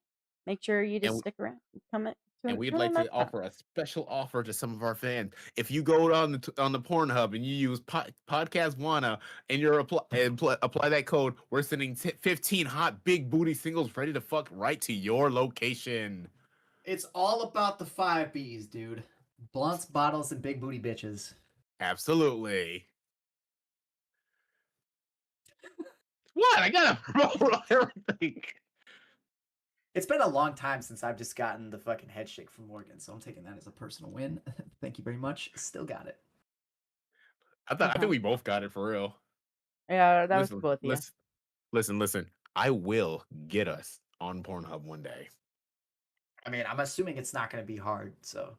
make sure you just And stick around. Come and tune we'd in like to next time. offer a special offer to some of our fans. If you go on the Pornhub and you use podcast wanna and apply that code, we're sending 15 hot big booty singles ready to fuck right to your location. It's all about the 5 Bs, dude. Blunts, bottles, and big booty bitches. Absolutely. What? I gotta roll everything. It's been a long time since I've just gotten the fucking head shake from Morgan, so I'm taking that as a personal win. Thank you very much. Still got it. I think we both got it for real. Yeah, that was Listen, both of you. listen. I will get us on Pornhub one day. I mean, I'm assuming it's not going to be hard, so.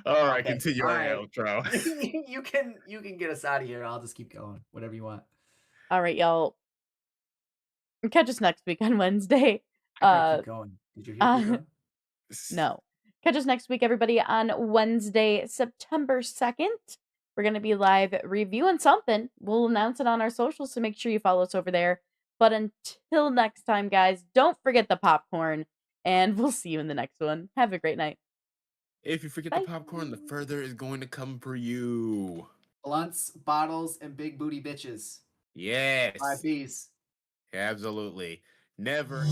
All right, Okay. continue All our right. outro. you can get us out of here. I'll just keep going. Whatever you want. All right, y'all. Catch us next week on Wednesday. I heard keep going. Did you hear keep going? No. Catch us next week, everybody, on Wednesday, September 2nd. We're going to be live reviewing something. We'll announce it on our socials, so make sure you follow us over there. But until next time, guys, don't forget the popcorn, and we'll see you in the next one. Have a great night. If you forget Bye. the popcorn, the further is going to come for you. Blunts, bottles, and big booty bitches. Yes. 5 Bs. Absolutely. Never.